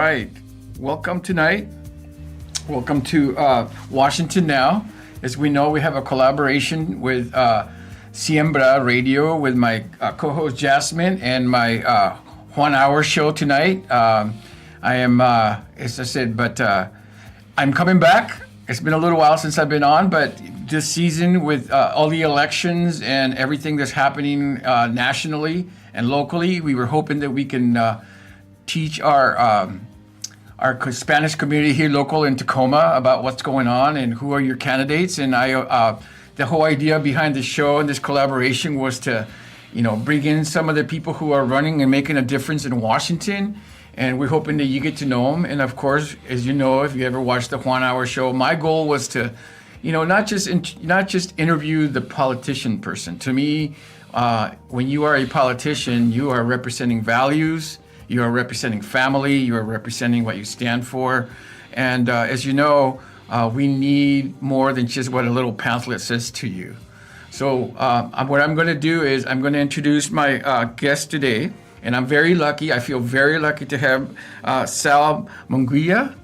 right. Welcome tonight. Welcome to Washington Now. As we know, we have a collaboration with Siembra Radio with my co-host Jasmine and my 1 hour show tonight. I am, as I said, but I'm coming back. It's been a little while since I've been on, but this season with all the elections and everything that's happening nationally and locally, we were hoping that we can teach our Spanish community here local in Tacoma about what's going on and who are your candidates. And the whole idea behind the show and this collaboration was to, bring in some of the people who are running and making a difference in Washington. And we're hoping that you get to know them. And of course, as you know, if you ever watched the 1 hour show, my goal was to, not just interview the politician person. To me, when you are a politician, you are representing values. You are representing family. You are representing what you stand for. And as you know, we need more than just what a little pamphlet says to you. So what I'm going to do is I'm going to introduce my guest today. And I'm very lucky. I feel very lucky to have Sal Mungia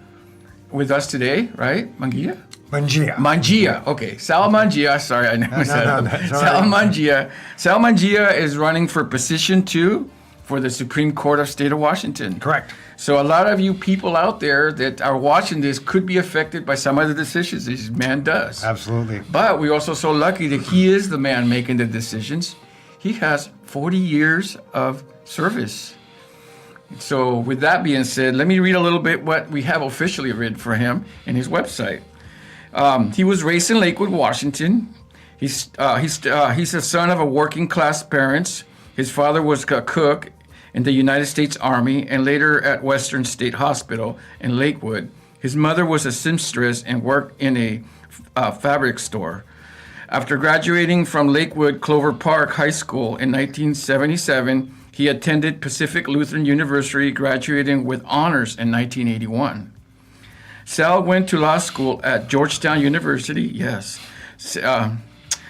with us today, right? Mungia? Mungia. Okay. Sal Mungia. Sorry, I never said it. Sal Mungia. Sal Mungia is running for position 2 for the Supreme Court of State of Washington. Correct. So a lot of you people out there that are watching this could be affected by some of the decisions this man does. Absolutely. But we're also so lucky that he is the man making the decisions. He has 40 years of service. So with that being said, let me read a little bit what we have officially written for him in his website. He was raised in Lakewood, Washington. He's the son of a working class parents. His father was a cook in the United States Army and later at Western State Hospital in Lakewood. His mother was a seamstress and worked in a fabric store. After graduating from Lakewood Clover Park High School in 1977, he attended Pacific Lutheran University, graduating with honors in 1981. Sal went to law school at Georgetown University, yes,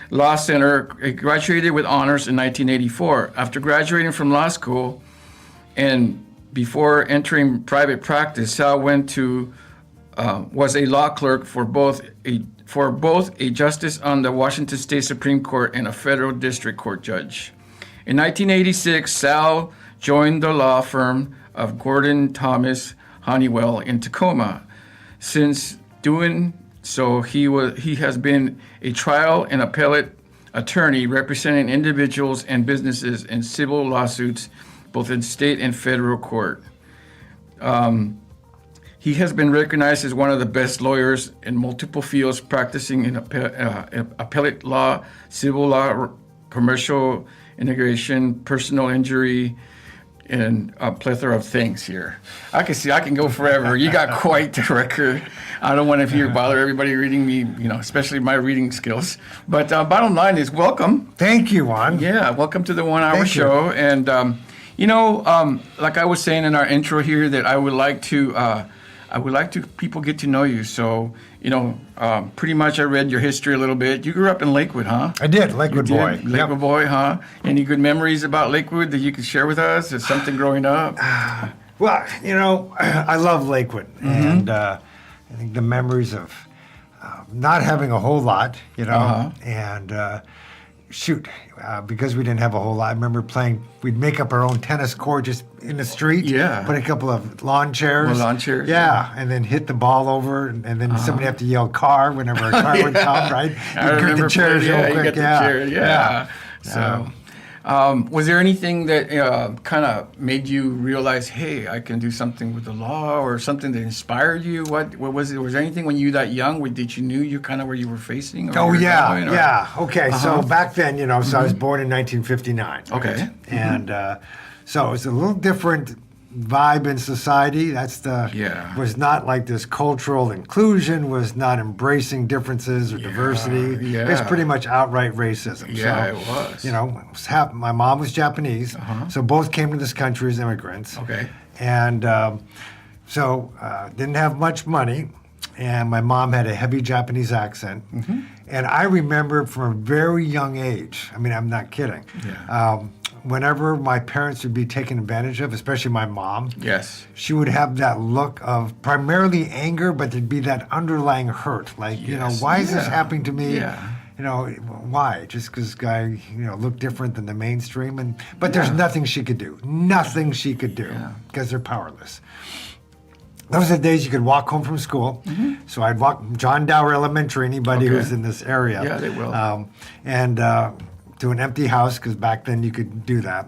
Law Center, graduated with honors in 1984. After graduating from law school and before entering private practice, Sal was a law clerk for both a justice on the Washington State Supreme Court and a federal district court judge. In 1986, Sal joined the law firm of Gordon Thomas Honeywell in Tacoma. Since doing so, he has been a trial and appellate attorney representing individuals and businesses in civil lawsuits, both in state and federal court. He has been recognized as one of the best lawyers in multiple fields, practicing in appellate law, civil law, commercial integration, personal injury, and a plethora of things here. I can go forever. You got quite the record. I don't want to bother everybody reading me, especially my reading skills. But bottom line is welcome. Thank you, Juan. Yeah, welcome to the 1 hour show. And, like I was saying in our intro here, that I would like to people get to know you. So, pretty much I read your history a little bit. You grew up in Lakewood, huh? I did, Lakewood boy. Lakewood boy, huh? Any good memories about Lakewood that you could share with us? Is something growing up? Well, I love Lakewood. Mm-hmm. And I think the memories of not having a whole lot, and because we didn't have a whole lot, I remember we'd make up our own tennis court just in the street. Yeah. Put a couple of lawn chairs. Well, lawn chairs. Yeah, and then hit the ball over, and then somebody have to yell car whenever a car would come, right? You get the chairs real quick. Yeah. So, was there anything that kind of made you realize, hey, I can do something with the law, or something that inspired you? What was it? Was there anything when you were that young that you knew you kind of where you were facing? Yeah. Okay, so back then, so I was born in 1959. Okay. Right? And so it was a little different vibe in society. Was not like this cultural inclusion, was not embracing differences or diversity. Yeah. It's pretty much outright racism. Yeah, so, it was. My mom was Japanese, so both came to this country as immigrants. Okay. And didn't have much money, and my mom had a heavy Japanese accent. Mm-hmm. And I remember from a very young age, I'm not kidding, whenever my parents would be taken advantage of, especially my mom, Yes. she would have that look of primarily anger, but there'd be that underlying hurt. Like, why is this happening to me? Yeah. Why? Just because guy, look different than the mainstream, but there's nothing she could do. Nothing she could do because they're powerless. Those are the days you could walk home from school. Mm-hmm. So I'd walk John Dower Elementary, anybody who's in this area. Yeah, they will. And to an empty house, because back then you could do that.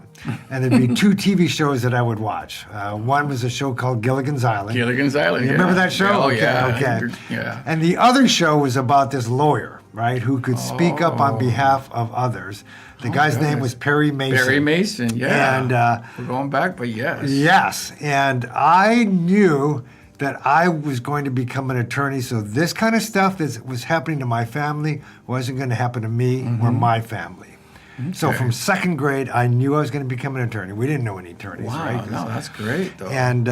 And there'd be 2 TV shows that I would watch. One was a show called Gilligan's Island. Gilligan's Island, You remember that show? Oh, yeah. Okay. Yeah. And the other show was about this lawyer, right, who could speak up on behalf of others. The guy's name was Perry Mason. Perry Mason, yeah. And we're going back, but yes. Yes, and I knew that I was going to become an attorney, so this kind of stuff that was happening to my family wasn't going to happen to me or my family. Okay. So from 2nd grade, I knew I was going to become an attorney. We didn't know any attorneys, right? Wow, no, that's great, though. And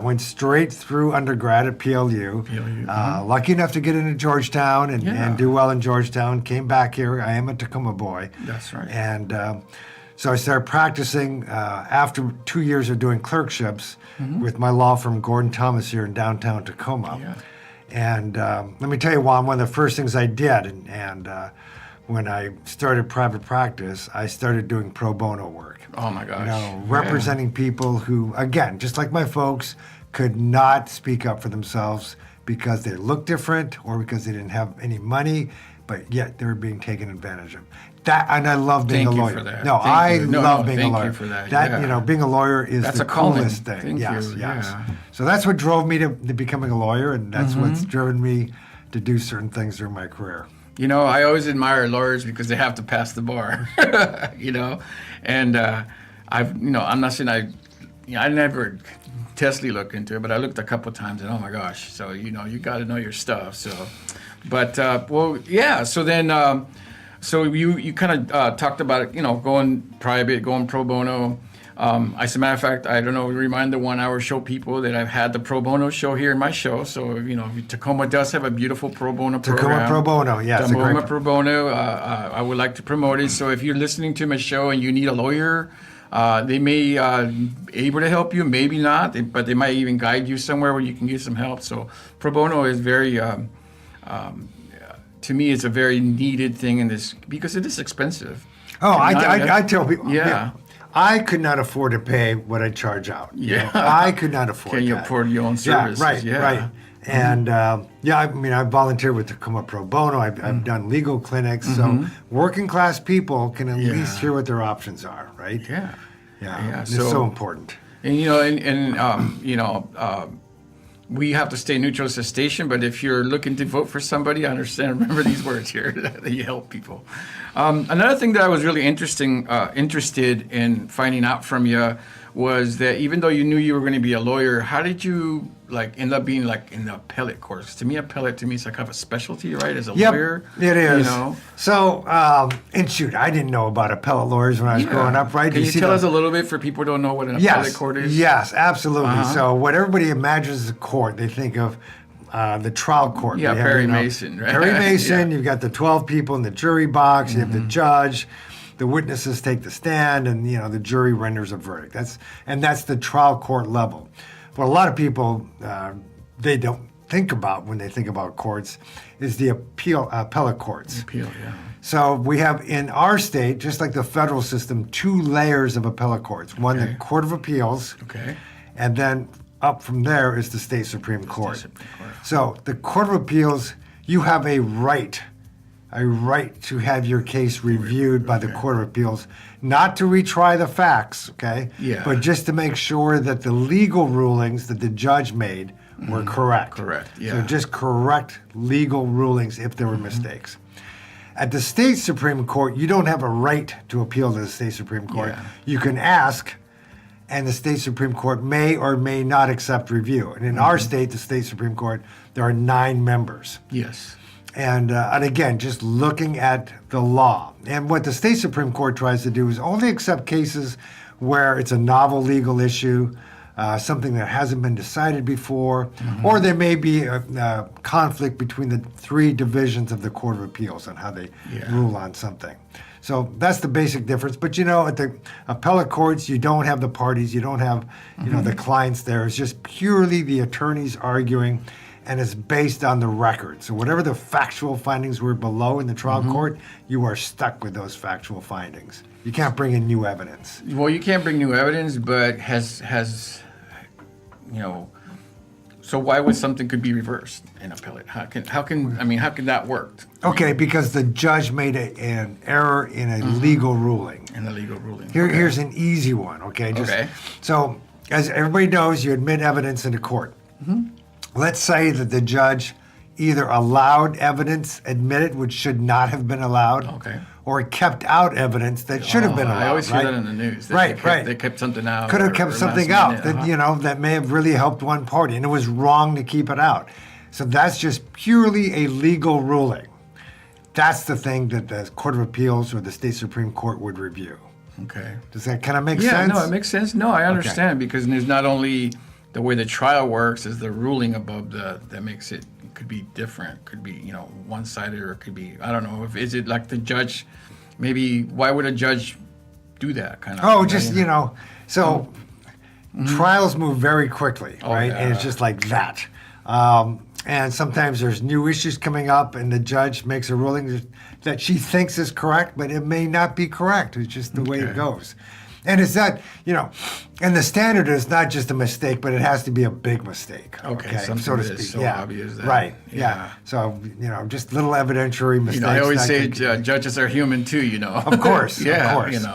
went straight through undergrad at PLU. Lucky enough to get into Georgetown and do well in Georgetown. Came back here. I am a Tacoma boy. That's right. And so I started practicing after 2 years of doing clerkships with my law firm, Gordon Thomas, here in downtown Tacoma. Yeah. And let me tell you, Juan, one of the first things I did, and when I started private practice, I started doing pro bono work. Oh, my gosh. Representing people who, again, just like my folks, could not speak up for themselves because they looked different or because they didn't have any money, but yet they were being taken advantage of. That, and I love being a lawyer. Thank you for that. No, I love being a lawyer. Thank you for that. Being a lawyer is that's the coolest thing. Thank yes, you. yes. Yeah. So that's what drove me to becoming a lawyer, and that's what's driven me to do certain things during my career. I always admire lawyers because they have to pass the bar, and I'm not saying I never testly looked into it, but I looked a couple times and oh my gosh, so you got to know your stuff. So, but so then. So you kind of talked about it, going private, going pro bono. As a matter of fact, I don't know, remind the 1 hour show people that I've had the pro bono show here in my show. So, Tacoma does have a beautiful pro bono program. Tacoma pro bono, yes. Tacoma pro bono, I would like to promote it. So if you're listening to my show and you need a lawyer, they may able to help you, maybe not, but they might even guide you somewhere where you can get some help. So pro bono is very... to me, it's a very needed thing in this because it is expensive. Oh, I tell people, yeah, I could not afford to pay what I charge out. I could not afford. Can you afford your own services? Right. And I volunteer with Tacoma Pro Bono. I've done legal clinics, so working class people can at least hear what their options are, right? Yeah. It's so important. And we have to stay neutral as a station, but if you're looking to vote for somebody, remember these words here, that you help people. Another thing that I was really interested in finding out from you was that even though you knew you were going to be a lawyer, how did you end up being in the appellate course? To me, appellate is like kind of a specialty, right? As a lawyer, it is. So, and shoot, I didn't know about appellate lawyers when I was growing up, right? Can you tell us a little bit for people who don't know what an appellate court is? Yes, absolutely. So, what everybody imagines as a court, they think of the trial court. Yeah, Perry Mason, right? Perry Mason. You've got the 12 people in the jury box. You have the judge. The witnesses take the stand, and the jury renders a verdict. That's the trial court level. What a lot of people they don't think about when they think about courts is the appellate courts. Appeal, yeah. So we have in our state, just like the federal system, 2 layers of appellate courts. One, the Court of Appeals, and then up from there is the state Supreme Court. So the Court of Appeals, you have a right to have your case reviewed by the Court of Appeals, not to retry the facts, but just to make sure that the legal rulings that the judge made were correct. Correct, yeah. So just correct legal rulings if there were mistakes. At the state Supreme Court, you don't have a right to appeal to the state Supreme Court. Yeah. You can ask, and the state Supreme Court may or may not accept review. And in our state, the state Supreme Court, there are 9 members. Yes. And again, just looking at the law. And what the state Supreme Court tries to do is only accept cases where it's a novel legal issue, something that hasn't been decided before, or there may be a conflict between the three divisions of the Court of Appeals on how they rule on something. So that's the basic difference. But at the appellate courts, you don't have the parties, you don't have the clients there. It's just purely the attorneys arguing, and it's based on the record. So whatever the factual findings were below in the trial court, you are stuck with those factual findings. You can't bring in new evidence. Well, you can't bring new evidence, but so why would something could be reversed in appellate? How can that work? Okay, because the judge made an error in a legal ruling. In a legal ruling. Here's an easy one, okay? So, as everybody knows, you admit evidence into court. Let's say that the judge either allowed evidence admitted which should not have been allowed, or kept out evidence that should have been allowed. I always hear that in the news. They kept something out. Could have kept something out that that may have really helped one party, and it was wrong to keep it out. So that's just purely a legal ruling. That's the thing that the Court of Appeals or the State Supreme Court would review. Okay. Does that kind of make Yeah, sense? no, it makes sense. No, I understand because there's not only the way the trial works is the ruling above that makes it could be different. Could be one-sided, or it could be I don't know. Is it like the judge? Maybe why would a judge do that kind of? Oh, just so trials move very quickly, right? Yeah. And it's just like that. And sometimes there's new issues coming up, and the judge makes a ruling that she thinks is correct, but it may not be correct. It's just the way it goes. And it's not, and the standard is not just a mistake, but it has to be a big mistake. Okay, so to speak. So obvious that, right. Yeah. So just little evidentiary mistakes. I always say judges are human too. Of course. Yeah. Of course.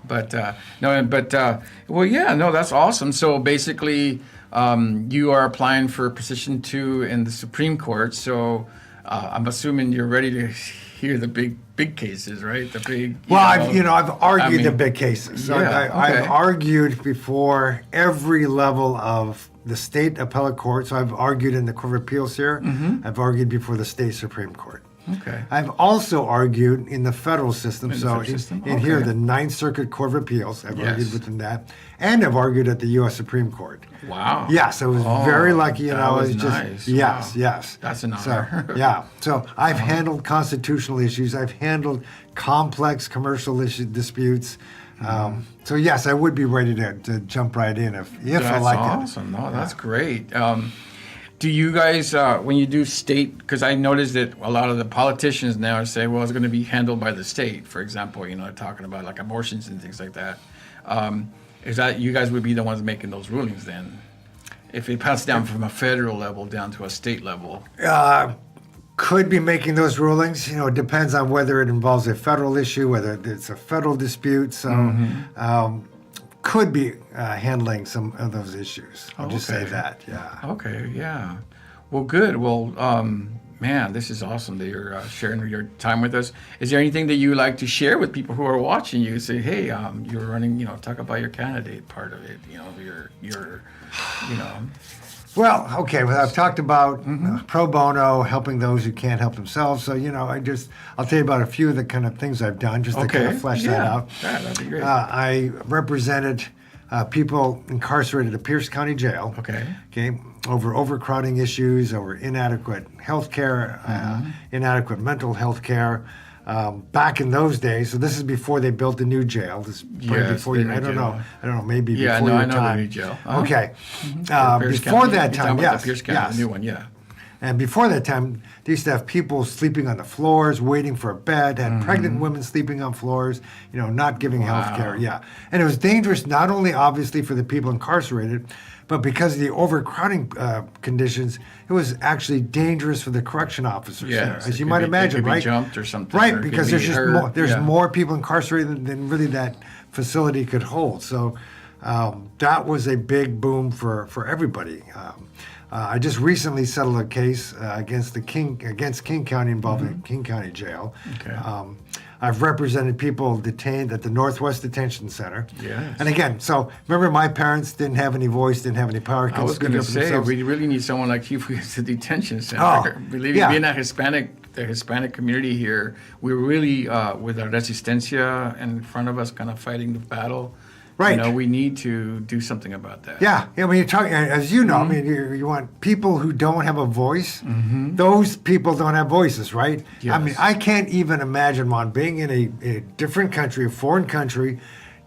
But that's awesome. So basically, you are applying for position 2 in the Supreme Court. So I'm assuming you're ready to hear the big cases, right? The big. I've argued the big cases. So I've argued before every level of the state appellate court. So I've argued in the Court of Appeals here. I've argued before the state Supreme Court. Okay. I've also argued in the federal system. In here, the Ninth Circuit Court of Appeals, I've argued within that, and I've argued at the U.S. Supreme Court. Wow. Yes, I was very lucky. That was nice. Yes. That's an honor. So I've handled constitutional issues. I've handled complex commercial disputes. So yes, I would be ready to jump right in if I like it. That's awesome. No, that's great. Do you guys, when you do state, because I noticed that a lot of the politicians now say, well, it's going to be handled by the state, for example, talking about like abortions and things like that. Is that you guys would be the ones making those rulings then? If it passed down from a federal level down to a state level? Could be making those rulings. It depends on whether it involves a federal issue, whether it's a federal dispute. So could be handling some of those issues. I'll just say that, yeah. Okay, yeah. Well, good. Well, man, this is awesome that you're sharing your time with us. Is there anything that you would like to share with people who are watching you? Say, hey, you're running, talk about your candidate part of it, your. Well, okay. Well, I've talked about pro bono, helping those who can't help themselves. So, I'll tell you about a few of the kind of things I've done just to kind of flesh that out. Yeah, that'd be great. I represented people incarcerated at Pierce County Jail. Okay. Over overcrowding issues, over inadequate health care, inadequate mental health care. Back in those days, so this is before they built the new jail. This is before you. I don't know. Maybe before your time. I know the new jail. Okay. Before that time, yes. Pierce County, the new one, yeah. And before that time, they used to have people sleeping on the floors, waiting for a bed, had pregnant women sleeping on floors, not giving health care. Yeah. And it was dangerous not only, obviously, for the people incarcerated, but because of the overcrowding conditions, it was actually dangerous for the correction officers there, as you might imagine, right? Jumped or something. Right, because there's more people incarcerated than really that facility could hold. So that was a big boom for everybody. I just recently settled a case against King County involving King County Jail. Okay. I've represented people detained at the Northwest Detention Center. Yes. And again, so remember, my parents didn't have any voice, didn't have any power. I was going to say, we really need someone like you for the detention center. Oh, Believe me, being the Hispanic community here, we're really, with our resistencia in front of us, kind of fighting the battle. Right. We need to do something about that. Yeah, when you're talking, as you know, I mean, you want people who don't have a voice. Those people don't have voices, right? Yes. I mean, I can't even imagine, Juan, being in a different country, a foreign country,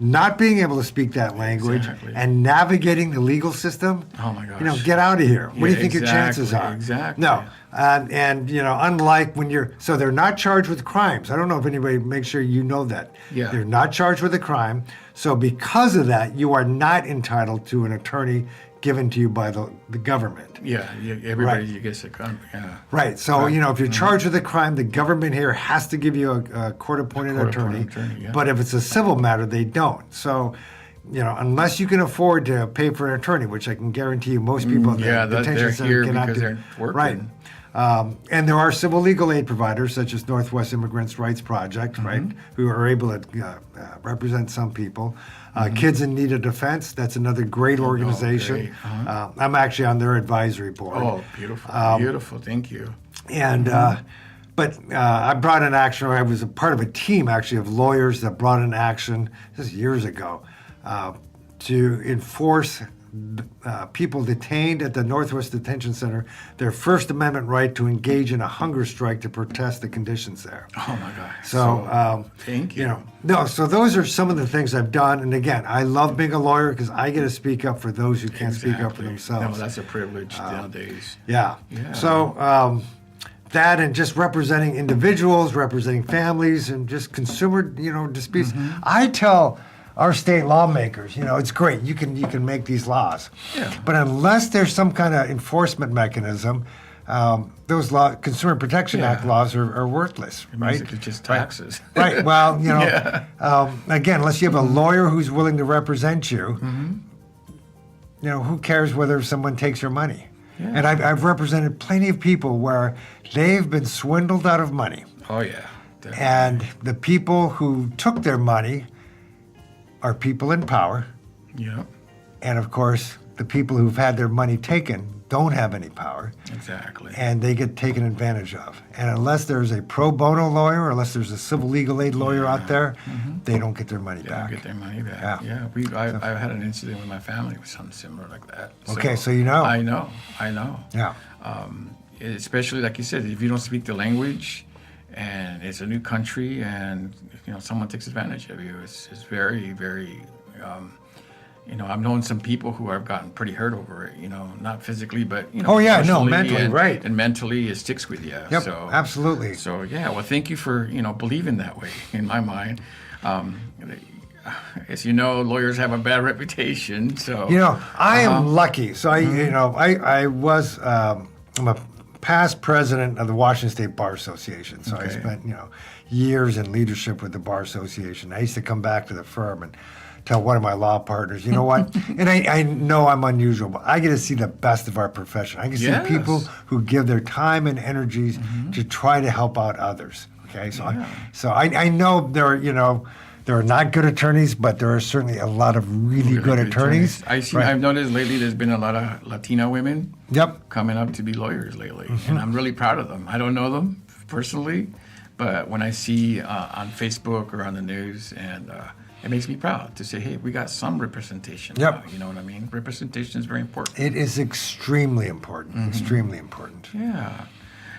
not being able to speak that language and navigating the legal system. Oh my gosh. Get out of here. What do you think your chances are? Exactly. No. And unlike when so they're not charged with crimes. I don't know if anybody makes sure you know that. Yeah. They're not charged with a crime. So because of that, you are not entitled to an attorney given to you by the government. Yeah, everybody gets a yeah. Right. So, if you're charged with a crime, the government here has to give you a court-appointed attorney. Yeah. But if it's a civil matter, they don't. So, unless you can afford to pay for an attorney, which I can guarantee you most people at the detention they're center here cannot because do. they're working. Right. And there are civil legal aid providers such as Northwest Immigrants' Rights Project, right, who are able to represent some people. Kids in Need of Defense, that's another great organization. Great. I'm actually on their advisory board. Oh, beautiful. Beautiful. Thank you. And but I brought an action, or I was a part of a team actually of lawyers that brought an action just years ago to enforce people detained at the Northwest Detention Center their First Amendment right to engage in a hunger strike to protest the conditions there. Oh my gosh. So, thank you. So those are some of the things I've done. And again, I love being a lawyer because I get to speak up for those who can't speak up for themselves. No, that's a privilege nowadays. Yeah. So that and just representing individuals, representing families, and just consumer, disputes. I tell our state lawmakers, it's great. You can make these laws, but unless there's some kind of enforcement mechanism, those Consumer Protection Act laws are worthless, right? It's just taxes. Right. Well, again, unless you have a lawyer who's willing to represent you, who cares whether someone takes your money? Yeah. And I've represented plenty of people where they've been swindled out of money. Oh yeah. Definitely. And the people who took their money are people in power. Yeah. And of course, the people who've had their money taken don't have any power. Exactly. And they get taken advantage of. And unless there's a pro bono lawyer, or unless there's a civil legal aid lawyer out there, they don't get their money back. They don't get their money back. Yeah. I had an incident with my family with something similar like that. Okay, so you know. I know. Yeah. Especially like you said, if you don't speak the language, and it's a new country, and someone takes advantage of you. It's very, very. I've known some people who have gotten pretty hurt over it. Not physically, but mentally, right? And mentally, it sticks with you. Yep, so, absolutely. So well, thank you for believing that way. In my mind, as you know, lawyers have a bad reputation. So I am lucky. So I was I'm a past president of the Washington State Bar Association. So I spent, years in leadership with the Bar Association. I used to come back to the firm and tell one of my law partners, you know what? And I know I'm unusual, but I get to see the best of our profession. I get to see people who give their time and energies to try to help out others. Okay, so I know there are not good attorneys, but there are certainly a lot of really good attorneys. I've noticed lately there's been a lot of Latina women coming up to be lawyers lately, and I'm really proud of them. I don't know them personally, but when I see on Facebook or on the news, and it makes me proud to say, hey, we got some representation now, you know what I mean? Representation is very important. It is extremely important, extremely important. Yeah.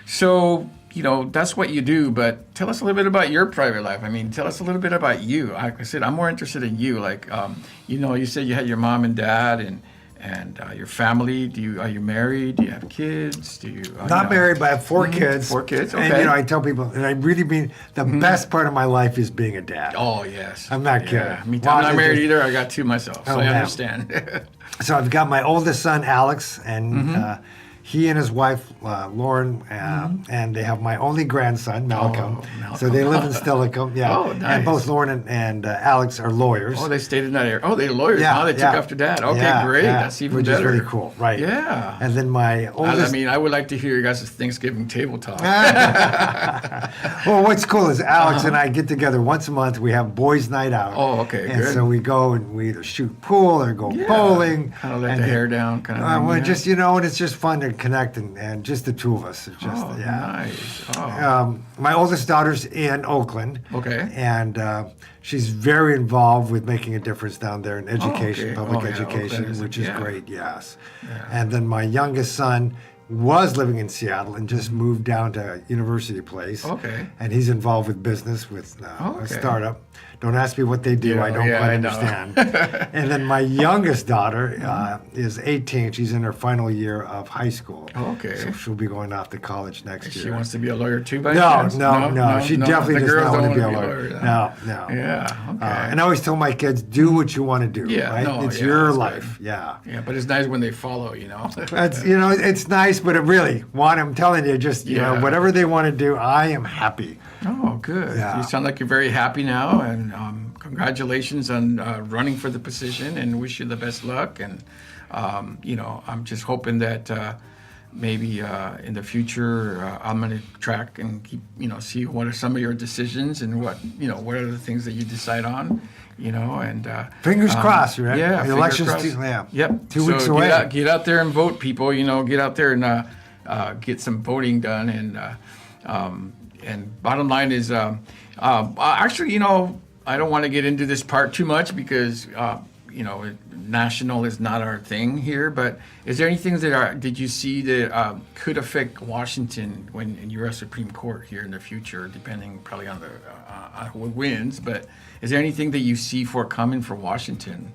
So, that's what you do, but tell us a little bit about your private life. I mean, tell us a little bit about you. Like I said, I'm more interested in you. Like, you said you had your mom and dad and your family. Are you married? Do you have kids? Not married, but I have 4 kids. 4 kids, okay. And, I tell people, and I really mean, the best part of my life is being a dad. Oh, yes. I'm not kidding. Me too. I'm not married either. I got 2 myself, so I understand. So I've got my oldest son, Alex, and he and his wife, Lauren, and they have my only grandson, Malcolm. So they live in Steilacoom. Yeah. Oh, nice. And both Lauren and Alex are lawyers. Oh, they stayed in that area. Oh, they're lawyers. Now they took after dad. Okay, great. That's even better. Which is really cool, right? Yeah. And then my oldest... I would like to hear your guys' Thanksgiving table talk. Well, what's cool is Alex and I get together once a month. We have boys' night out. Oh, okay, and good. So we go and we either shoot pool or go bowling. Kind of let the hair down. Just, and it's just fun to and connect, and just the two of us. It's just, Oh, yeah. nice. Oh, My oldest daughter's in Oakland. Okay. And she's very involved with making a difference down there in education, okay. public Oh, yeah, education, Oakland is which a- is yeah. great, yes. Yeah. And then my youngest son was living in Seattle and just moved down to University Place. Okay. And he's involved with business with a Okay. startup. Don't ask me what they do. Yeah, I don't yeah, quite I know. understand. And then my youngest daughter is 18. She's in her final year of high school. Okay. So she'll be going off to college next year. she wants to be a lawyer too, by No, chance? no. She definitely The does girls not don't want to be a wanna lawyer. no. No. Yeah, okay. And I always tell my kids, do what you want to do. Yeah, right? no, It's yeah, your that's life. Yeah. Yeah, but it's nice when they follow, That's it's nice, but it really I'm telling you, just Yeah. whatever they want to do, I am happy. Oh, good. Yeah. You sound like you're very happy now, and congratulations on running for the position, and wish you the best luck. And I'm just hoping that maybe in the future I'm going to track and keep see what are some of your decisions and what are the things that you decide on. And Fingers crossed, right? Yeah, The fingers election's crossed. Yep. 2 weeks So away. get out there and vote, people. Get out there and get some voting done. And bottom line is, actually, I don't want to get into this part too much because national is not our thing here. But is there anything did you see that could affect Washington when you're a Supreme Court here in the future, depending probably on who wins? But is there anything that you see coming for Washington?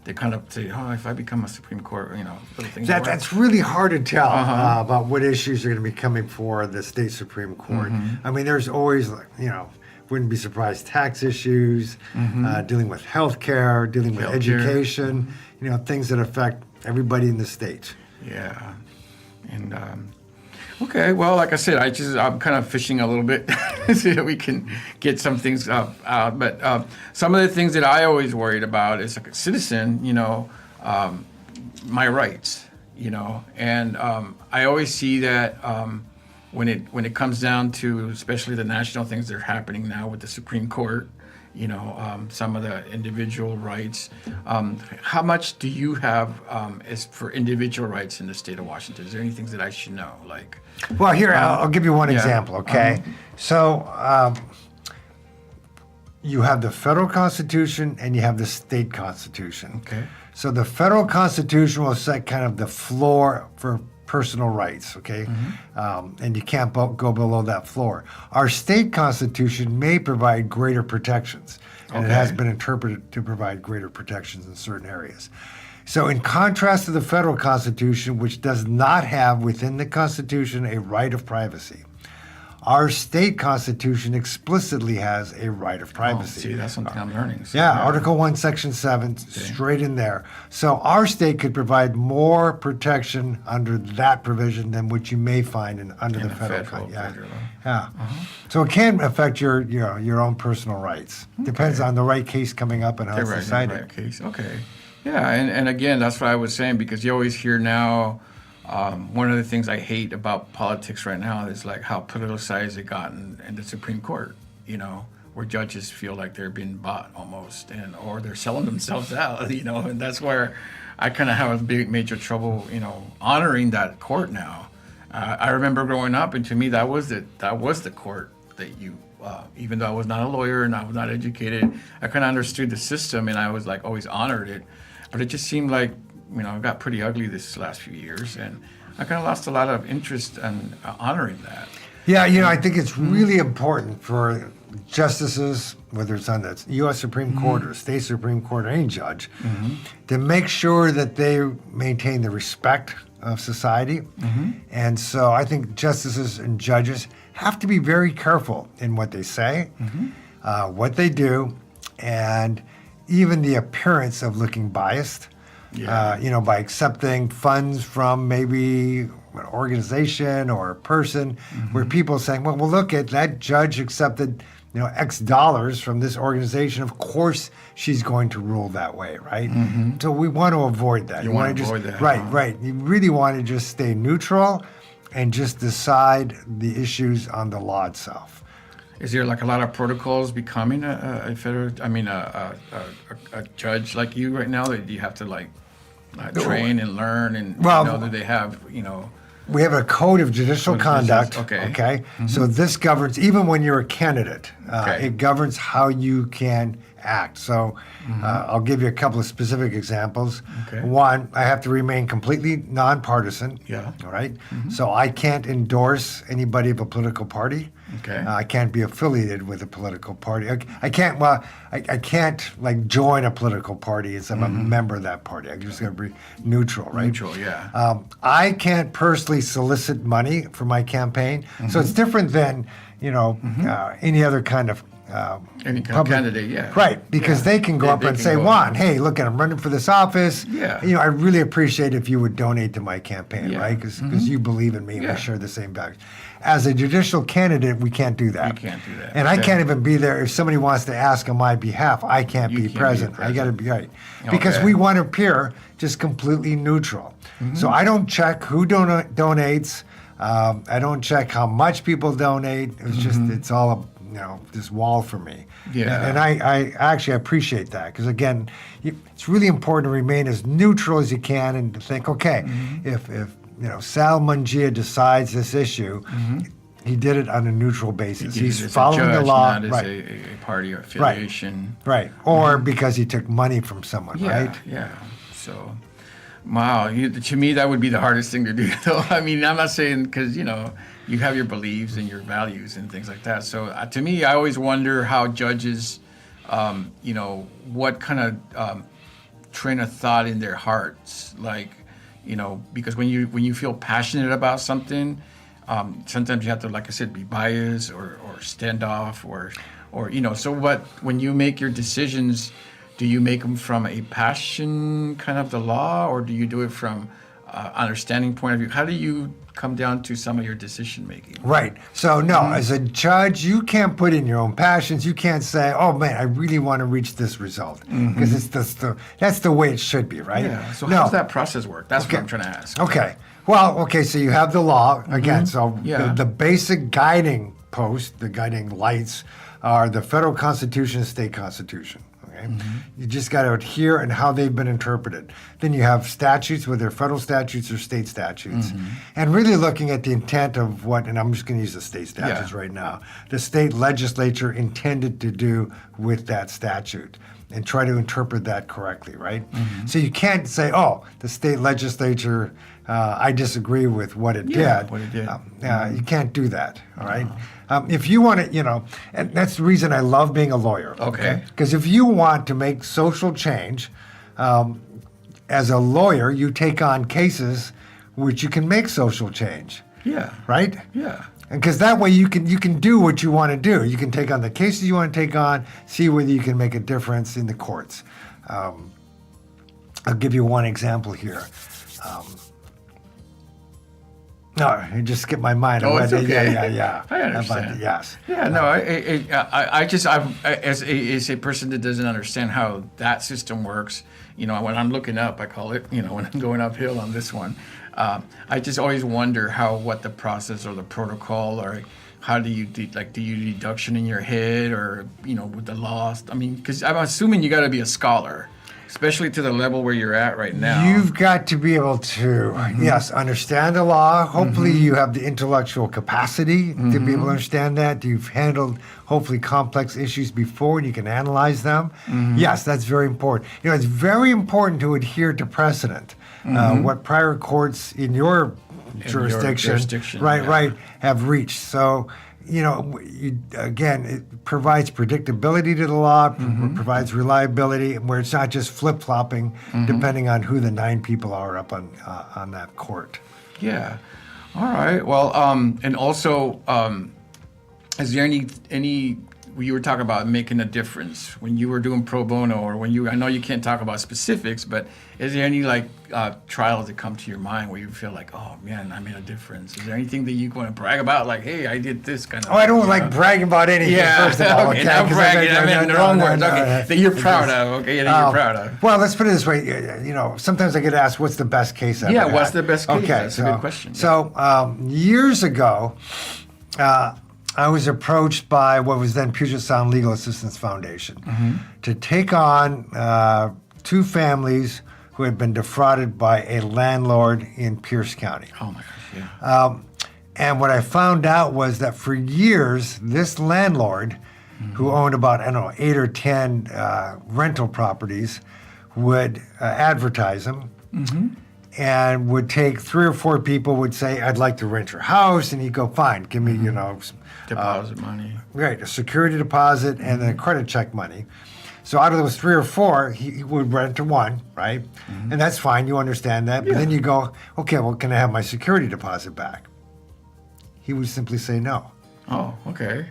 They kind of say, if I become a Supreme Court, little things. That's really hard to tell about what issues are going to be coming for the state Supreme Court. I mean, there's always, wouldn't be surprised, tax issues, dealing with healthcare, dealing with education, things that affect everybody in the state. Yeah. And, okay, well, like I said, I'm kind of fishing a little bit so that we can get some things out. But some of the things that I always worried about as a citizen, my rights, and I always see that when it comes down to especially the national things that are happening now with the Supreme Court, some of the individual rights. How much do you have as for individual rights in the state of Washington? Is there any things that I should know? Like, Well, here, I'll give you one example, okay? So you have the federal Constitution and you have the state Constitution. Okay. So the federal Constitution will set kind of the floor for personal rights, okay? And you can't go below that floor. Our state Constitution may provide greater protections, and it has been interpreted to provide greater protections in certain areas. So in contrast to the federal Constitution, which does not have within the Constitution a right of privacy, our state Constitution explicitly has a right of privacy. see, that's something I'm learning. So, Yeah, Article 1, Section 7, straight in there. So our state could provide more protection under that provision than what you may find under the federal. federal. Yeah. So it can affect your own personal rights. Depends on the right case coming up and how it's decided. Right case. Okay. Yeah, and again, that's what I was saying, because you always hear now, one of the things I hate about politics right now is like how politicized it got in the Supreme Court, where judges feel like they're being bought almost, or they're selling themselves out, and that's where I kind of have a big major trouble, honoring that court now. I remember growing up, and to me that was the court that you, even though I was not a lawyer and I was not educated, I kind of understood the system, and I was like always honored it, but it just seemed like it got pretty ugly this last few years, and I kind of lost a lot of interest in honoring that. Yeah, I think it's really important for justices, whether it's on the U.S. Supreme Court or state Supreme Court or any judge, to make sure that they maintain the respect of society. And so I think justices and judges have to be very careful in what they say, what they do, and even the appearance of looking biased. By accepting funds from maybe an organization or a person, where people are saying, well, look at that judge accepted, X dollars from this organization. Of course, she's going to rule that way, right? So we want to avoid that. You want to avoid that. Right. You really want to just stay neutral and just decide the issues on the law itself. Is there like a lot of protocols becoming a judge like you right now, that you have to train and learn, and do they have We have a code of judicial conduct. Okay. Okay. So this governs, even when you're a candidate, Okay. it governs how you can act. So I'll give you a couple of specific examples. Okay. One, I have to remain completely nonpartisan. Yeah. All right. So I can't endorse anybody of a political party. Okay. I can't be affiliated with a political party. I can't. Well, I can't like join a political party as I'm a member of that party. I just got to be neutral, right? Neutral, yeah. I can't personally solicit money for my campaign, so it's different than any other kind of Any kind of public- candidate, yeah. Right, because Yeah. they can go up They and can say, go- Juan, hey, look, I'm running for this office. Yeah. I really appreciate if you would donate to my campaign, Yeah. right? Because you believe in me and Yeah. we share the same values. As a judicial candidate, we can't do that. You can't do that. And I Okay. can't even be there. If somebody wants to ask on my behalf, I can't You be can't be present. I got to present. be right. Because Okay. we want to appear just completely neutral. So I don't check who donates. I don't check how much people donate. It's just, it's all this wall for me. Yeah. And I actually appreciate that because, again, it's really important to remain as neutral as you can and to think, okay, if Sal Mungia decides this issue, he did it on a neutral basis. He's As a following the judge, law. not as Right. a party or affiliation. Right. Or because he took money from someone, Yeah, right? yeah. So, wow, to me that would be the hardest thing to do. Though I mean, I'm not saying because you have your beliefs and your values and things like that. So to me, I always wonder how judges, what kind of train of thought in their hearts, like, because when you feel passionate about something, sometimes you have to, like I said, be biased or stand off or. So when you make your decisions, do you make them from a passion kind of the law, or do you do it from understanding point of view? How do you come down to some of your decision making? Right. So no, as a judge, you can't put in your own passions. You can't say, "Oh man, I really want to reach this result," because that's the way it should be, right? Yeah. So no. how does that process work? That's Okay. what I'm trying to ask. Okay. Well, okay. So you have the law again. So Yeah. the basic guiding post, the guiding lights, are the federal Constitution and state constitution. Okay. You just got to adhere and how they've been interpreted. Then you have statutes, whether they're federal statutes or state statutes, and really looking at the intent of what. And I'm just going to use the state statutes right now. The state legislature intended to do with that statute. And try to interpret that correctly, right? So you can't say, "Oh, the state legislature, I disagree with what it did." What it did. You can't do that, all right? If you want to, and that's the reason I love being a lawyer. Okay. Because if you want to make social change, as a lawyer, you take on cases which you can make social change, Yeah. right? Yeah. Because that way you can do what you want to do. You can take on the cases you want to take on, see whether you can make a difference in the courts. I'll give you one example here. No, it just skipped my mind. Oh, it's okay. Yeah. I understand. Yes. Yeah, no, as a person that doesn't understand how that system works, when I'm looking up, I call it, when I'm going uphill on this one, I just always wonder what the process or the protocol, or how do you do you deduction in your head, or with the law? I mean, because I'm assuming you got to be a scholar, especially to the level where you're at right now. You've got to be able to, yes, understand the law. Hopefully you have the intellectual capacity to be able to understand that. You've handled, hopefully, complex issues before and you can analyze them. Yes, that's very important. It's very important to adhere to precedent. What prior courts in your jurisdiction, right, have reached. So, again, it provides predictability to the law, provides reliability, where it's not just flip-flopping depending on who the 9 people are up on that court. Yeah. All right. Well, and also, is there any you were talking about making a difference when you were doing pro bono, or I know you can't talk about specifics, but is there any trials that come to your mind where you feel like, oh man, I made a difference? Is there anything that you want to brag about? Like, hey, I did this kind of I don't like bragging about anything, first of all. Okay, not bragging, I meant the wrong words. Okay, that you're proud of. Okay, that you're proud of. Well, let's put it this way. Sometimes I get asked, what's the best case I've ever had? What's the best case? Okay, That's a good question. So years ago, I was approached by what was then Puget Sound Legal Assistance Foundation to take on 2 families who had been defrauded by a landlord in Pierce County. Oh my gosh, yeah. And what I found out was that for years, this landlord, who owned about, 8 or 10 rental properties, would advertise them and would take 3 or 4 people, would say, I'd like to rent your house. And he'd go, fine, give me, Deposit money. Right, a security deposit and then a credit check money. So out of those 3 or 4, he would rent to one, right? And that's fine, you understand that. But then you go, okay, well, can I have my security deposit back? He would simply say no. Oh, okay.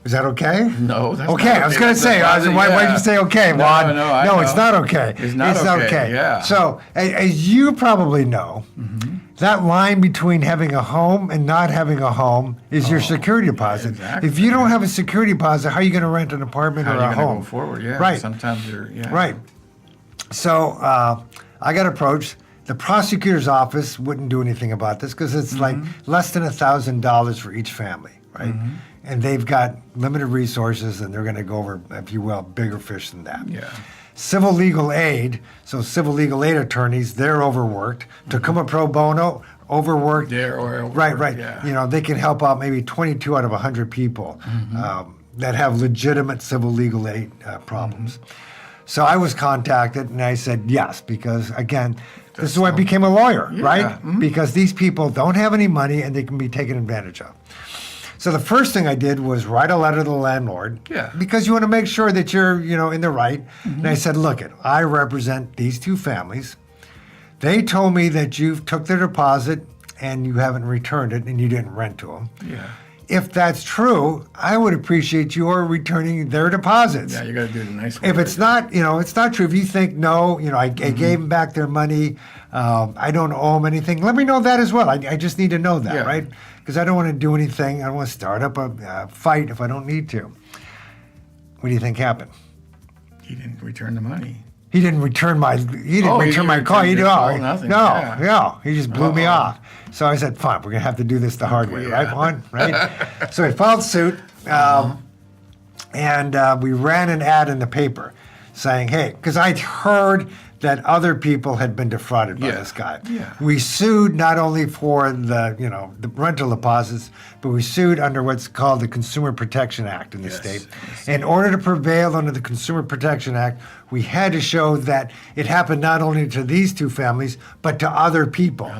Is that okay? No, that's okay. not okay. I was going to say, why'd you say okay, Juan? No, it's not okay. It's not okay. Yeah. So, as you probably know, that line between having a home and not having a home is your security deposit. Exactly. If you don't have a security deposit, how are you going to rent an apartment or a home? How are you going to go forward? Yeah. Right. Sometimes you're, Right. So, I got approached. The prosecutor's office wouldn't do anything about this because it's like less than $1,000 for each family, right? And they've got limited resources, and they're going to go over, if you will, bigger fish than that. Yeah. Civil legal aid, so civil legal aid attorneys, they're overworked. Tacoma pro bono, overworked. They're overworked. Right. Yeah. They can help out maybe 22 out of 100 people that have legitimate civil legal aid problems. So I was contacted, and I said yes, because, again, this is why I became a lawyer, right? Because these people don't have any money, and they can be taken advantage of. So the first thing I did was write a letter to the landlord, because you want to make sure that you're, in the right. And I said, look, I represent these 2 families. They told me that you took their deposit and you haven't returned it and you didn't rent to them. Yeah. If that's true, I would appreciate your returning their deposits. Yeah, you got to do it in a nice way. If it's not, it's not true. If you think, no, I gave them back their money, I don't owe them anything, let me know that as well. I just need to know that, right? Because I don't want to do anything. I don't want to start up a fight if I don't need to. What do you think happened? He didn't return the money. He didn't return my. He didn't return my call. Nothing. No. He just blew me off. So I said, "Fine, we're gonna have to do this the hard way, right, Juan? Right?" So he filed suit, and we ran an ad in the paper saying, "Hey," because I'd heard that other people had been defrauded by this guy. Yeah. We sued not only for the rental deposits, but we sued under what's called the Consumer Protection Act in the state. In order to prevail under the Consumer Protection Act, we had to show that it happened not only to these 2 families, but to other people,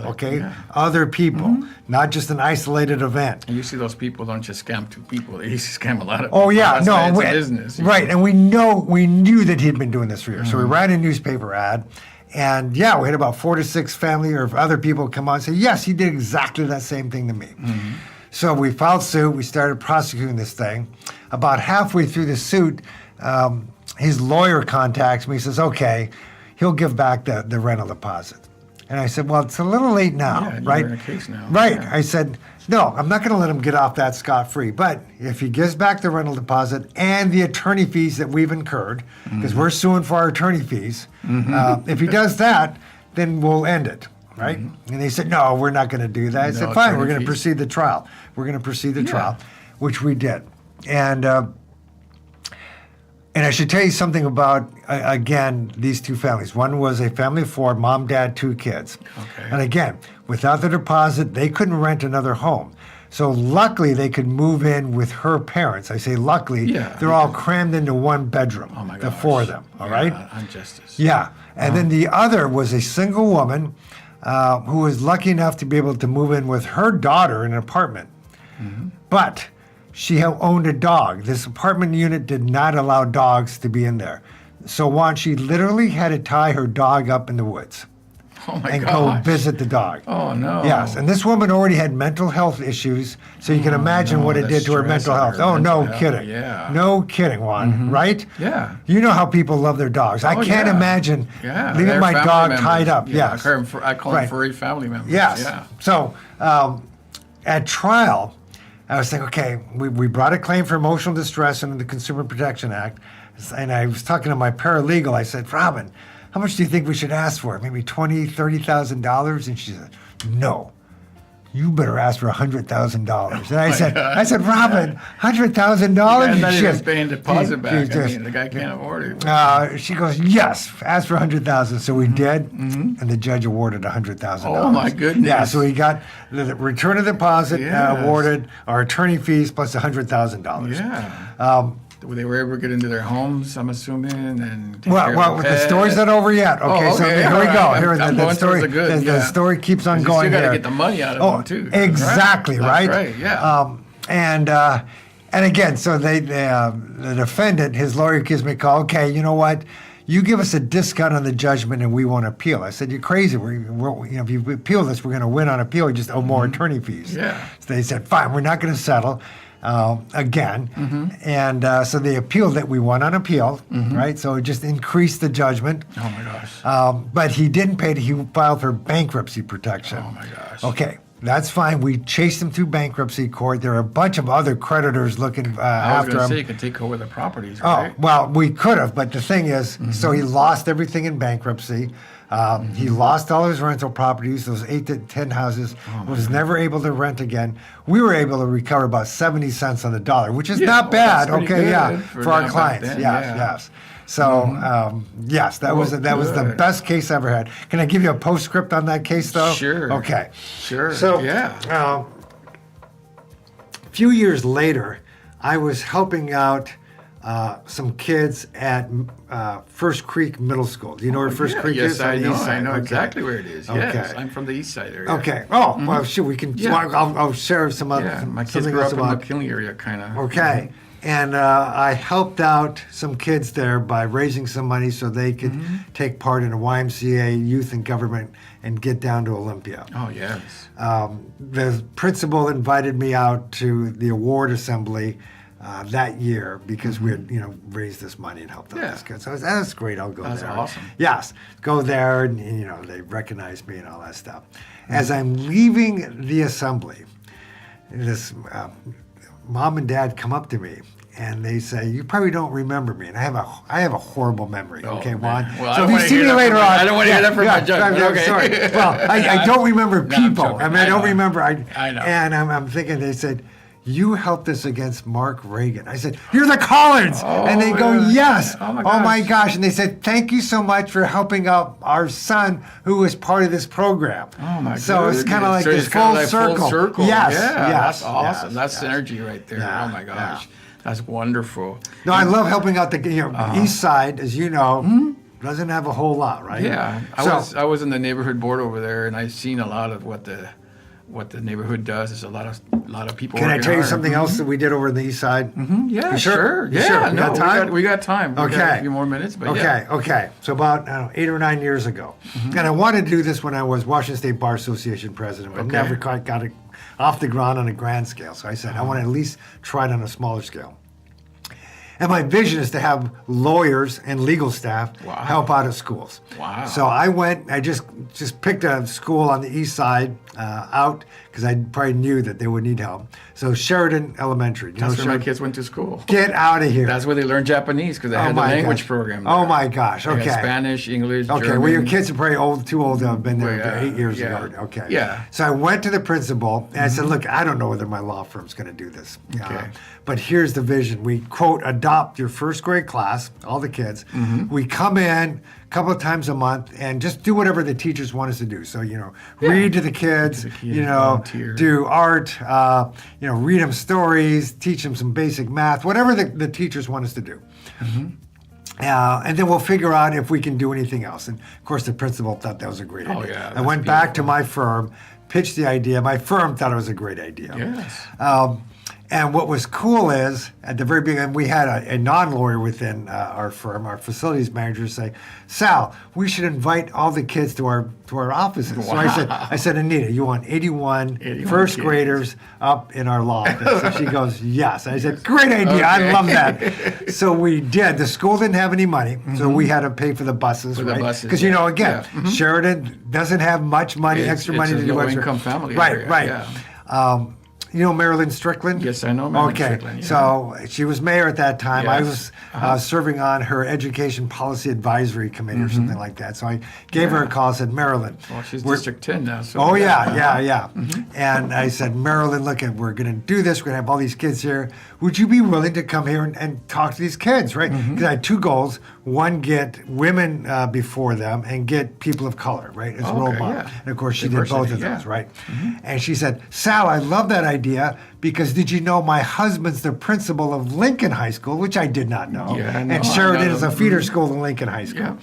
Other people, not just an isolated event. And you see those people don't just scam 2 people. They used to scam a lot of people. Oh, yeah. That's why it's a business. Right. And we knew that he'd been doing this for years. So we ran a newspaper ad. And we had about 4 to 6 family or other people come on and say, yes, he did exactly that same thing to me. So we filed suit. We started prosecuting this thing. About halfway through the suit, his lawyer contacts me. He says, okay, he'll give back the rental deposit. And I said, well, it's a little late now, right? You're in a case now. Right. Yeah. I said, no, I'm not going to let him get off that scot-free. But if he gives back the rental deposit and the attorney fees that we've incurred, because we're suing for our attorney fees, if he does that, then we'll end it, right? And they said, no, we're not going to do that. I said, fine, we're going to proceed the trial. We're going to proceed the trial, which we did. And I should tell you something about, again, these 2 families. One was a family of 4, mom, dad, 2 kids. Okay. And again, without the deposit, they couldn't rent another home. So luckily, they could move in with her parents. I say luckily, they're all crammed into 1 bedroom, the 4 of them, all right? Injustice. Yeah. And then the other was a single woman who was lucky enough to be able to move in with her daughter in an apartment. But she owned a dog. This apartment unit did not allow dogs to be in there. So Juan, she literally had to tie her dog up in the woods and go visit the dog. Oh, no. Yes, and this woman already had mental health issues, so you can imagine what it did to her mental health. Oh, no kidding. Yeah. No kidding, Juan, right? Yeah. You know how people love their dogs. I can't imagine leaving my dog tied up. Yes. I call them furry family members. Yes. Yeah. So at trial, I was thinking, okay, we brought a claim for emotional distress under the Consumer Protection Act. And I was talking to my paralegal. I said, Robin, how much do you think we should ask for? Maybe $20,000, $30,000? And she said, no, you better ask for $100,000. And I said, Robin, $100,000? I'm not even paying deposit back. I mean, the guy can't afford it. She goes, yes, ask for $100,000. So we did, and the judge awarded $100,000. Oh my goodness! Yeah, so he got the return of deposit awarded, our attorney fees plus $100,000. Yeah. They were able to get into their homes, I'm assuming, and take care well, of the story's not over yet. Okay, so here we go. Here, the story keeps on going. You still got here. to get the money out of them too. Exactly, right? That's right. Yeah. And again, so the defendant, his lawyer gives me a call. Okay, you know what? You give us a discount on the judgment, and we won't appeal. I said, you're crazy. If you appeal this, we're going to win on appeal. You just owe more attorney fees. Yeah. So they said, fine, we're not going to settle. Again, and so they appealed it. We won on appeal, right? So it just increased the judgment. Oh my gosh! But he didn't pay it. He filed for bankruptcy protection. Oh my gosh! Okay, that's fine. We chased him through bankruptcy court. There are a bunch of other creditors looking after him. I was going to say you could take over the properties, right? Oh well, we could have, but the thing is, so he lost everything in bankruptcy. He lost all his rental properties, those 8 to 10 houses, was never able to rent again. We were able to recover about 70 cents on the dollar, which is not bad, okay, for our clients. Yes. So, yes, that was the best case I ever had. Can I give you a postscript on that case, though? Sure. Okay. Sure. So, yeah. A few years later, I was helping out some kids at First Creek Middle School. Do you know where First Creek is? Yes, I know. I know exactly where it is. Yes, I'm from the east side area. Okay. Oh, well, sure. We can. Yeah. I'll share some other. Yeah, my kids grew up in the McKinley area, kind of. Okay. And I helped out some kids there by raising some money so they could take part in a YMCA youth and government and get down to Olympia. Oh, yes. The principal invited me out to the award assembly that year because we had, raised this money and helped out these kids. So that's great. I'll go there. That's awesome. Yes, go there, and they recognized me and all that stuff. As I'm leaving the assembly, this mom and dad come up to me and they say, "You probably don't remember me," and I have a horrible memory. Okay, Juan. Well, so if you see me later on, I don't want to hear that from my judge. Okay. Sorry. Well, I don't remember people. I don't remember. I know. And I'm thinking they said, "You helped us against Mark Reagan." I said, "You're the Collins," and they go, "Yes." Oh my gosh! And they said, "Thank you so much for helping out our son who was part of this program." Oh my! So it's kind of like this full circle. Yes. That's awesome. That's synergy right there. Yeah, oh my gosh. That's wonderful. No, I love helping out the East Side, as you know, doesn't have a whole lot, right? Yeah, I was in the neighborhood board over there, and I've seen a lot of what the neighborhood does. There's a lot of people. Can I tell you something else that we did over on the East Side? Yeah, sure. Yeah, We got time? We got time. We Okay. got a few more minutes, but Okay. So about 8 or 9 years ago, and I wanted to do this when I was Washington State Bar Association president, but never quite got it off the ground on a grand scale. So I said I want to at least try it on a smaller scale. And my vision is to have lawyers and legal staff help out at schools. Wow. So I just picked a school on the east side out because I probably knew that they would need help. So Sheridan Elementary. That's where my kids went to school. Get out of here. That's where they learned Japanese because they had the language program there. Oh my gosh. Okay. Spanish, English, Okay. German. Well, your kids are probably too old to have been there 8 years ago. Okay. Yeah. So I went to the principal and I said, "Look, I don't know whether my law firm's going to do this. Okay. But here's the vision. We, quote, adopt your first grade class, all the kids. We come in a couple of times a month and just do whatever the teachers want us to do. So, read to the kids, volunteer. do art, read them stories, teach them some basic math, whatever the teachers want us to do. And then we'll figure out if we can do anything else." And of course, the principal thought that was a great idea. Yeah, I went back to my firm, pitched the idea. My firm thought it was a great idea. Yes. And what was cool is, at the very beginning, we had a non-lawyer within our firm, our facilities manager, say, "Sal, we should invite all the kids to our offices." Wow. So I said, "Anita, you want 81 first kids. graders up in our law office?" And she goes, "Yes." I said, "Great idea. I love that." So we did. The school didn't have any money, so we had to pay for the buses, right? Because, again, Sheridan doesn't have much money, extra money to do extra. It's a low-income family. Right. You know Marilyn Strickland? Yes, I know Marilyn Okay, Strickland. Yeah. so she was mayor at that time. I Yes. was serving on her Education Policy Advisory Committee or something like that. So I gave her a call and said, Marilyn. Well, she's we're- District 10 now. So Oh, yeah. And I said, Marilyn, look, we're going to do this. We're going to have all these kids here. Would you be willing to come here and talk to these kids, right? Because I had two goals. One, get women before them and get people of color, right, as role Okay, models. yeah. And of course, she did Diversity, both of yeah. those, right? And she said, Sal, I love that idea because did you know my husband's the principal of Lincoln High School, which I did not know. Yeah, I know, and I Sheridan know. is a feeder school to Lincoln High School.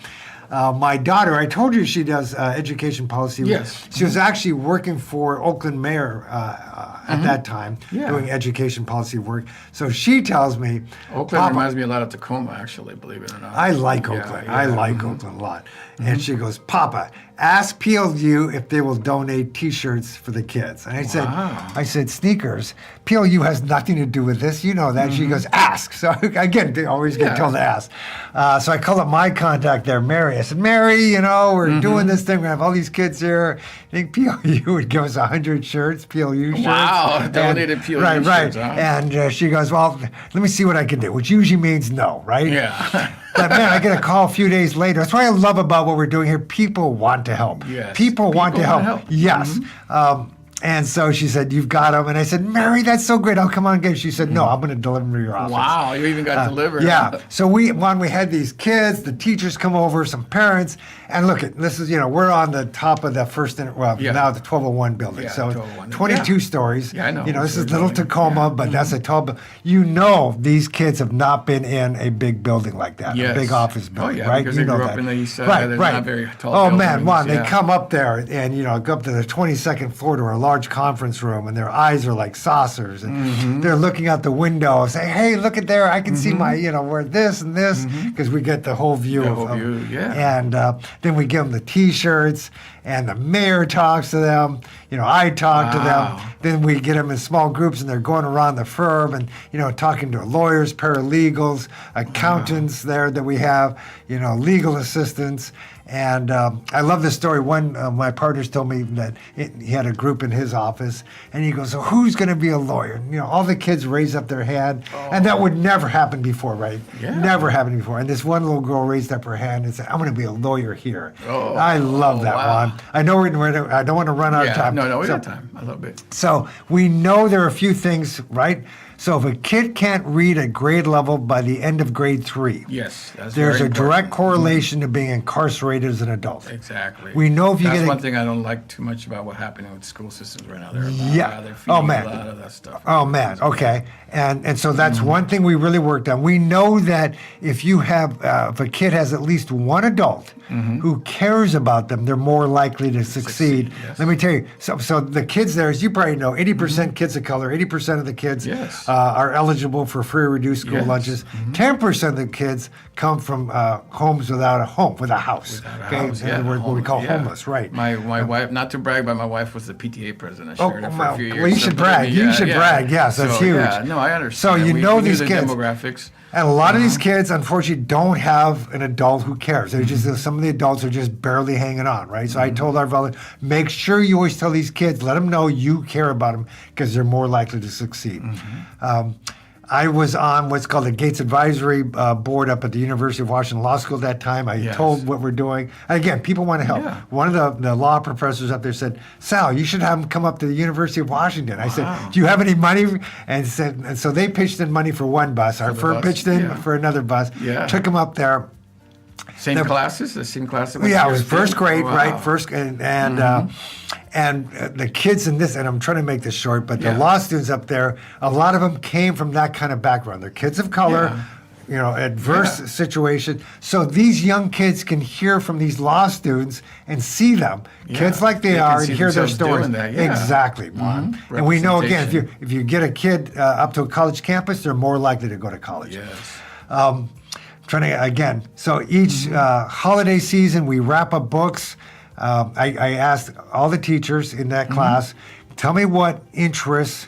Yeah. My daughter, I told you she does education policy. Yes. She was actually working for Oakland mayor at that time, Yeah. doing education policy work. So she tells me, Oakland Papa, reminds me a lot of Tacoma, actually, believe it or not. I like Yeah, Oakland. yeah. I like Oakland a lot. And she goes, Papa, ask PLU if they will donate T-shirts for the kids. And I said, sneakers. PLU has nothing to do with this. You know that. She goes, ask. So again, they always get Yeah. told to ask. So I called up my contact there, Mary. I said, Mary, you know, we're doing this thing. We have all these kids here. I think PLU would give us 100 shirts, PLU shirts. Wow, donated PLU right, shirts, Right, huh? And she goes, well, let me see what I can do, which usually means no, right? Yeah. But man, I get a call a few days later. That's what I love about what we're doing here. People want to help. Yes. People want to People help. wanna help. Yes. And so she said, you've got them. And I said, Mary, that's so great. I'll come on and get them. She said, no, I'm going to deliver them to your office. Wow, you even got delivered. Yeah. So when we had these kids, the teachers come over, some parents, and look at this is we're on the top of the first now the 1201 building. Yeah, So 1201. 22 Yeah. stories. Yeah, I know. This It's is a little building. Tacoma, Yeah. but that's a tall. These kids have not been in a big building like that, Yes. a big office Oh, building, yeah, right? because You they know grew that. up in the east side. Right, They're right. not very tall Oh man, buildings, one they yeah. come up there and go up to the 22nd floor to a large conference room, and their eyes are like saucers, and they're looking out the window and say, "Hey, look at there! I can see my where this and this," because we get the whole view. The whole view, yeah. And then we give them the T-shirts, and the mayor talks to them. I talk to them. Wow. Then we get them in small groups, and they're going around the firm and talking to lawyers, paralegals, accountants there that we have, legal assistants. And I love this story. One of my partners told me that he had a group in his office, and he goes, "So who's going to be a lawyer?" And, all the kids raise up their hand, and that would never happen before, right? Yeah. Never happened before. And this one little girl raised up her hand and said, "I'm going to be a lawyer here." Oh, I love that wow. one. I know I don't want to run out of time. No, we So- got time. I love it. so we know there are a few things, right? So if a kid can't read at grade level by the end of grade 3, Yes, that's there's very a direct important. correlation to being incarcerated as an adult. Exactly. We know if you That's get a- one thing I don't like too much about what's happening with school systems right now. They're Yeah. feeding Oh, man. a lot of that stuff. Oh man, okay, and so that's Mm-hmm. one thing we really worked on. We know that if you have, if a kid has at least one adult who cares about them, they're more likely to succeed. Yes. Let me tell you, so the kids there, as you probably know, 80% kids of color, 80% of the kids Yes. are eligible for free or reduced school Yes. lunches. 10% of the kids come from homes without a home, with a house. Without a Okay, house, in yeah, other words, what we call yeah. homeless, right? My wife, not to brag, but my wife was the PTA president. Oh, Sheridan for well, a few years. well, you should So, believe brag. me, You should brag. Yes, that's huge. Yeah, no, I understand. So you we know knew these the kids. demographics. And a lot of these kids, unfortunately, don't have an adult who cares. They're just some of the adults are just barely hanging on, right? So I told our volunteers, make sure you always tell these kids, let them know you care about them because they're more likely to succeed. I was on what's called the Gates Advisory Board up at the University of Washington Law School at that time. I Yes. told what we're doing. And again, people want to help. Yeah. One of the law professors up there said, Sal, you should have them come up to the University of Washington. I said, do you have any money? And so they pitched in money for one bus. Our the firm bus, pitched in yeah. for another bus. Yeah. Took them up there. Same classes? The same class? that Yeah, it yours was first did? grade, Wow. right? First and the kids in this, and I'm trying to make this short, but the Yeah. law students up there, a lot of them came from that kind of background. They're kids of color, adverse Yeah. situation. So these young kids can hear from these law students and see them, kids like they They can are, and see hear their themselves stories. doing that, yeah. Exactly, Juan. And we know again, if you get a kid up to a college campus, they're more likely to go to college. Yes. Trying to again. So each holiday season, we wrap up books. I asked all the teachers in that class, tell me what interests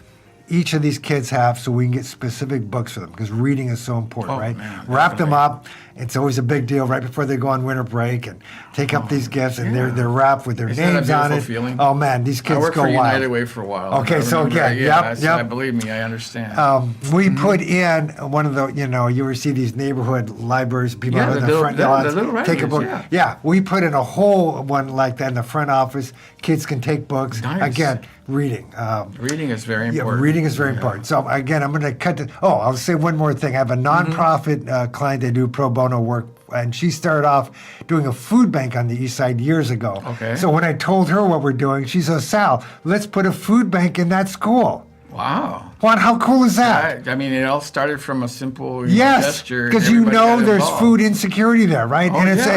each of these kids have so we can get specific books for them because reading is so important, right? Man, Wrap them up. It's always a big deal right before they go on winter break and take up these gifts and they're wrapped with their names on it. Feeling? Oh man, these kids I worked go for wild. United Way for a while. Okay, so again, I believe me, I understand. We put in one of the, you ever see these neighborhood libraries, people in the front yards, take a book. Yeah, we put in a whole one like that in the front office. Kids can take books. Nice. Again, reading. Reading is very important. Yeah, reading is very important. So again, I'm going to cut to, I'll say one more thing. I have a nonprofit client that do pro bono work, and she started off doing a food bank on the east side years ago. Okay. So when I told her what we're doing, she said, Sal, let's put a food bank in that school. Wow. Juan, how cool is that? I mean, it all started from a simple yes, gesture. because there's food insecurity there, right? Oh, and it's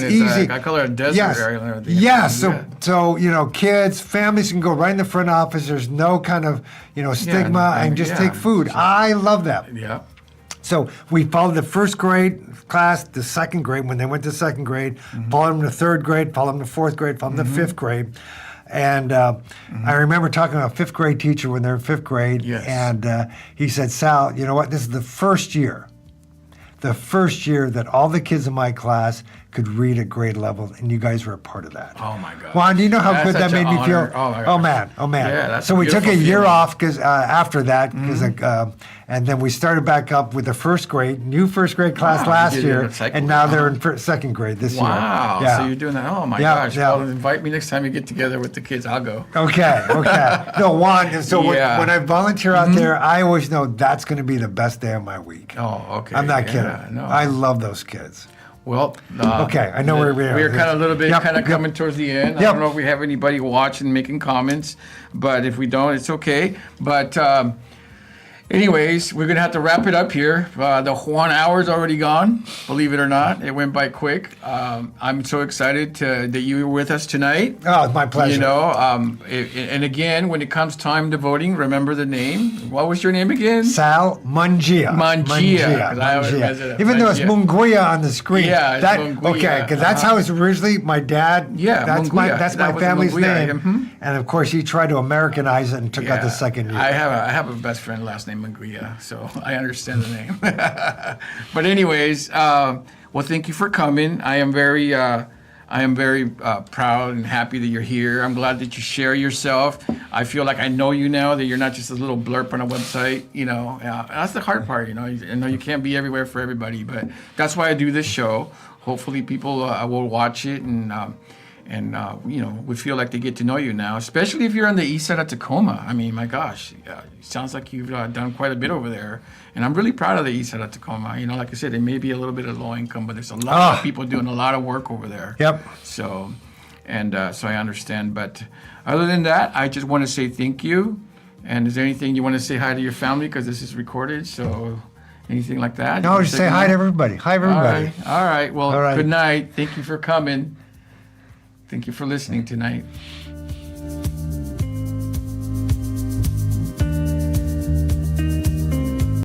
easy. I call it a desert island. Yes. So kids, families can go right in the front office. There's no kind of stigma and just take food. I love that. Yeah. So we followed the first grade class, the second grade when they went to second grade, followed them to third grade, followed them to fourth grade, followed them to fifth grade. And I remember talking to a fifth grade teacher when they were in fifth grade, and he said, Sal, you know what? This is the first year that all the kids in my class could read at grade level, and you guys were a part of that. Oh, my God. Juan, do you know how good that made me feel? Oh, my gosh. Oh, man. Yeah, that's so we took a year off because after that, and then we started back up with the new first grade class last year, and now they're in second grade this year. Wow. Yeah. So you're doing that. Oh, my gosh. Yeah. Well, invite me next time you get together with the kids. I'll go. Okay. No, Juan, so when I volunteer out there, I always know that's going to be the best day of my week. Oh, okay. I'm not kidding. No. I love those kids. Well, okay, I know where we are. We're kind of a little bit coming towards the end. I don't know if we have anybody watching, making comments, but if we don't, it's okay. But anyways, we're going to have to wrap it up here. The 1 hour's already gone, believe it or not. It went by quick. I'm so excited that you were with us tonight. Oh, it's my pleasure. And again, when it comes time to voting, remember the name. What was your name again? Sal Mungia. Mungia. Even though it's Mungia on the screen. Yeah, it's Mungia. Okay, because that's how it's originally, my dad, that's my family's name. And of course, he tried to Americanize it and took out the second year. I have a best friend, last name Mungia, so I understand the name. But anyways, well, thank you for coming. I am very proud and happy that you're here. I'm glad that you share yourself. I feel like I know you now, that you're not just a little blurb on a website. That's the hard part. I know you can't be everywhere for everybody, but that's why I do this show. Hopefully, people will watch it and we feel like they get to know you now, especially if you're on the east side of Tacoma. I mean, my gosh, it sounds like you've done quite a bit over there. And I'm really proud of the east side of Tacoma. Like I said, it may be a little bit of low income, but there's a lot of people doing a lot of work over there. Yep. So I understand. But other than that, I just want to say thank you. And is there anything you want to say hi to your family? Because this is recorded, so anything like that? No, just say hi to everybody. Hi, everybody. All right. Well, good night. Thank you for coming. Thank you for listening tonight.